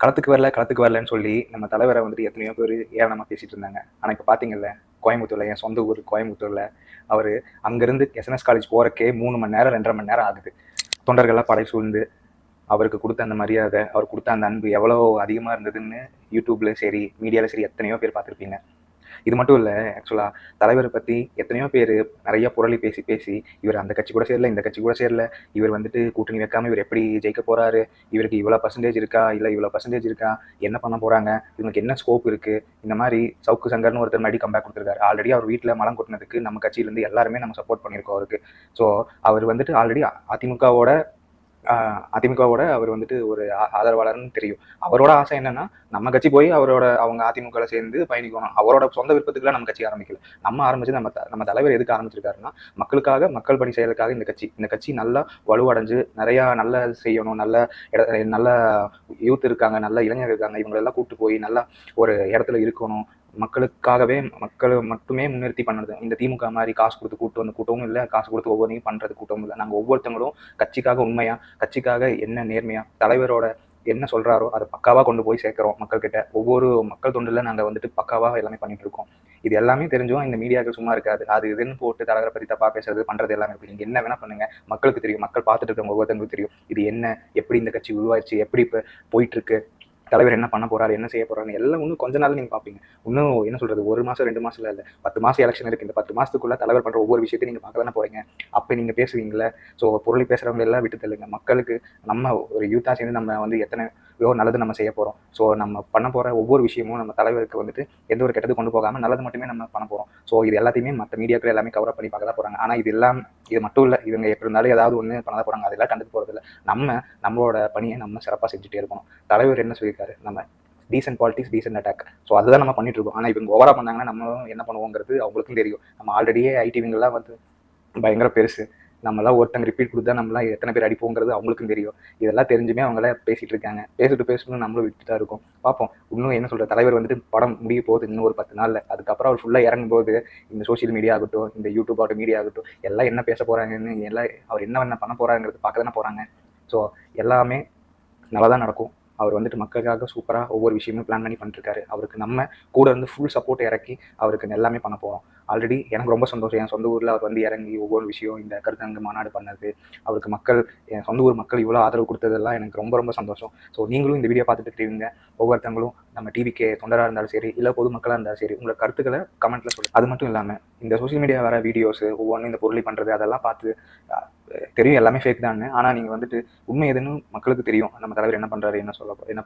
களத்துக்கு வரலன்னு சொல்லி நம்ம தலைவரை வந்துட்டு எத்தனையோ பேர் ஏளனமாக பேசிட்டு இருந்தாங்க. ஆனால் இப்போ பார்த்தீங்கல்ல, கோயம்புத்தூர்ல, என் சொந்த ஊர் கோயம்புத்தூர்ல, அவர் அங்கேருந்து எஸ்என்எஸ் காலேஜ் போகிறக்கே 3 மணி நேரம் 2.5 மணி நேரம் ஆகுது. தொண்டர்கள்லாம் படை சூழ்ந்து அவருக்கு கொடுத்த அந்த மரியாதை, அவர் கொடுத்த அந்த அன்பு எவ்வளோ அதிகமாக இருந்ததுன்னு யூடியூப்ல சரி, மீடியாவில் சரி எத்தனையோ பேர் பார்த்துருப்பீங்க. இது மட்டும் இல்லை, ஆக்சுவலாக தலைவரை பற்றி எத்தனையோ பேர் நிறைய புரளி பேசி பேசி இவர் அந்த கட்சி கூட சேரல, இந்த கட்சி கூட சேரல, இவர் வந்துட்டு கூட்டணி வைக்காமல் இவர் எப்படி ஜெயிக்க போகிறாரு, இவருக்கு இவ்வளோ பர்சன்டேஜ் இருக்கா, இல்லை இவ்வளோ பர்சன்டேஜ் இருக்கா, என்ன பண்ண போகிறாங்க, இவங்களுக்கு என்ன ஸ்கோப் இருக்குது, இந்த மாதிரி சவுக்கு சங்கர்னு ஒருத்தர் மாதிரி கம்பேக் கொடுத்துருக்காரு. ஆல்ரெடி அவர் வீட்டில் மலம் கொட்டினதுக்கு நம்ம கட்சியிலேருந்து எல்லாருமே நம்ம சப்போர்ட் பண்ணியிருக்கோம் அவருக்கு. ஸோ அவர் வந்துட்டு ஆல்ரெடி அதிமுகவோட அவர் வந்துட்டு ஒரு ஆதரவாளர்னு தெரியும். அவரோட ஆசை என்னன்னா, நம்ம கட்சி போய் அவங்க அதிமுகவில் சேர்ந்து பயணிக்கணும். அவரோட சொந்த விருப்பத்துக்குலாம் நம்ம கட்சி ஆரம்பிக்கல. நம்ம ஆரம்பிச்சு நம்ம தலைவர் எதுக்கு ஆரம்பிச்சிருக்காருன்னா, மக்களுக்காக, மக்கள் பணி செயலுக்காக இந்த கட்சி நல்லா வலுவடைஞ்சு நிறையா நல்ல செய்யணும், நல்ல யூத் இருக்காங்க, நல்ல இளைஞர் இருக்காங்க, இவங்களெல்லாம் கூப்பிட்டு போய் நல்லா ஒரு இடத்துல இருக்கணும், மக்களை மட்டுமே முன்னிறுத்தி பண்ணுறது. இந்த திமுக மாதிரி காசு கொடுத்து கூட்டமும் இல்லை, காசு கொடுத்து ஒவ்வொன்றையும் பண்ணுறது கூட்டமும் இல்லை. நாங்கள் ஒவ்வொருத்தங்களும் கட்சிக்காக உண்மையாக, கட்சிக்காக என்ன நேர்மையாக, தலைவரோட என்ன சொல்கிறாரோ அதை பக்காவாக கொண்டு போய் சேர்க்குறோம் மக்கள்கிட்ட. ஒவ்வொரு மக்கள் தொண்டில் நாங்கள் வந்துட்டு பக்காவாக எல்லாமே பண்ணிட்டு இருக்கோம். இது எல்லாமே தெரிஞ்சும் இந்த மீடியாக்கள் சும்மா இருக்காது. அது இதுன்னு போட்டு தலைவரை பற்றி தப்பாக பேசுறது பண்ணுறது எல்லாமே இருக்குது. நீங்கள் என்ன வேணால் பண்ணுங்கள், மக்களுக்கு தெரியும், மக்கள் பார்த்துட்டு இருக்கவங்க ஒவ்வொருத்தவங்களுக்கு தெரியும் இது என்ன, எப்படி இந்த கட்சி உருவாச்சு, எப்படி இப்போ போயிட்டுருக்கு, தலைவர் என்ன பண்ண போறாரு, என்ன செய்ய போறாரு, எல்லாம் இன்னும் கொஞ்ச நாள் நீங்க பாப்பீங்க. இன்னும் என்ன சொல்றது, 1 மாசம் 2 மாசம் இல்ல 10 மாசம் எலெக்ஷன் இருக்கு. இந்த 10 மாசத்துக்குள்ள தலைவர் பண்ற ஒவ்வொரு விஷயத்தையும் நீங்க பார்க்க தானே போறீங்க. அப்ப நீங்க பேசுவீங்களே. ஸோ பொருளை பேசுறவங்க எல்லாம் விட்டு தள்ளுங்க. மக்களுக்கு நம்ம ஒரு யூத்தா சேர்ந்து நம்ம வந்து எத்தனையோ நல்லது நம்ம செய்ய போறோம். ஸோ நம்ம பண்ண போற ஒவ்வொரு விஷயமும் நம்ம தலைவருக்கு வந்துட்டு எந்த ஒரு கெட்டது கொண்டு போகாம நல்லது மட்டுமே நம்ம பண்ண போறோம். ஸோ இது எல்லாத்தையுமே மற்ற மீடியாக்கள் எல்லாமே கவர் அப் பண்ணி பார்க்க தான் போறாங்க. ஆனா இது மட்டும் இல்லை, இவங்க எப்படி இருந்தாலும் ஏதாவது ஒன்று பண்ண தான் போறாங்க. அதெல்லாம் கண்டுட்டு போறது இல்லை. நம்மளோட பணியை நம்ம சிறப்பாக செஞ்சுட்டே இருக்கணும். தலைவர் என்ன சொல்லியிருக்காரு, நம்ம decent politics, decent attack. So அதுதான் நம்ம பண்ணிட்டு இருக்கோம். ஆனால் இவங்க ஓவரா பண்ணாங்கன்னா நம்ம என்ன பண்ணுவோங்கிறது அவங்களுக்கும் தெரியும். நம்ம ஆல்ரெடியே ஐடிவிங்கெல்லாம் வந்து பயங்கர பெருசு. நம்மளாம் ஒருத்தங்க ரிப்பீட் கொடுத்தா நம்மளாம் எத்தனை பேர் அடிப்போங்கிறது அவங்களுக்கும் தெரியும். இதெல்லாம் தெரிஞ்சுமே அவங்கள பேசிட்டு இருக்காங்க. பேசணும் நம்மளும் விட்டு தான் இருக்கோம். பார்ப்போம். இன்னும் என்ன சொல்ற, தலைவர் வந்துட்டு படம் முடிய போகுது இன்னும் ஒரு 10 நாள்ல. அதுக்கப்புறம் அவர் ஃபுல்லாக இறங்கும் போது இந்த சோசியல் மீடியா ஆகட்டும், இந்த யூடியூப் ஆகட்டும், மீடியா ஆகட்டும், எல்லாம் என்ன பேச போறாங்கன்னு, எல்லாம் அவர் என்ன பண்ண போறாங்கிறது பார்க்க தானே போறாங்க. ஸோ எல்லாமே நல்லா தான் நடக்கும். அவர் வந்துட்டு மக்களுக்காக சூப்பராக ஒவ்வொரு விஷயமும் பிளான் பண்ணி பண்ணிட்டுருக்காரு. அவருக்கு நம்ம கூட இருந்து ஃபுல் சப்போர்ட் இறக்கி அவருக்கு எல்லாமே பண்ண போகிறோம். ஆல்ரெடி எனக்கு ரொம்ப சந்தோஷம். என் சொந்த ஊரில் அவர் வந்து இறங்கி ஒவ்வொரு விஷயம், இந்த கருத்தரங்கு மாநாடு பண்ணது, அவருக்கு என் சொந்த ஊர் மக்கள் இவ்வளோ ஆதரவு கொடுத்ததெல்லாம் எனக்கு ரொம்ப ரொம்ப சந்தோஷம். ஸோ நீங்களும் இந்த வீடியோ பார்த்துட்டு இருக்கீங்க. ஒவ்வொருத்தங்களும் நம்ம டிவிக்கு தொண்டராக இருந்தாலும் சரி, இல்லை பொதுமக்களாக இருந்தாலும் சரி, உங்களோட கருத்துக்களை கமெண்ட்டில் சொல்லுங்கள். அது மட்டும் இல்லாமல் இந்த சோசியல் மீடியா வர வீடியோஸ் ஒவ்வொன்றும் இந்த பொருளை பண்ணுறது அதெல்லாம் பார்த்து தெரியும் எல்லாமே ஃபேக் தான். ஆனால் நீங்கள் வந்துட்டு உண்மை எதுன்னு மக்களுக்கு தெரியும். நம்ம தலைவர் என்ன பண்ணுறாரு, என்ன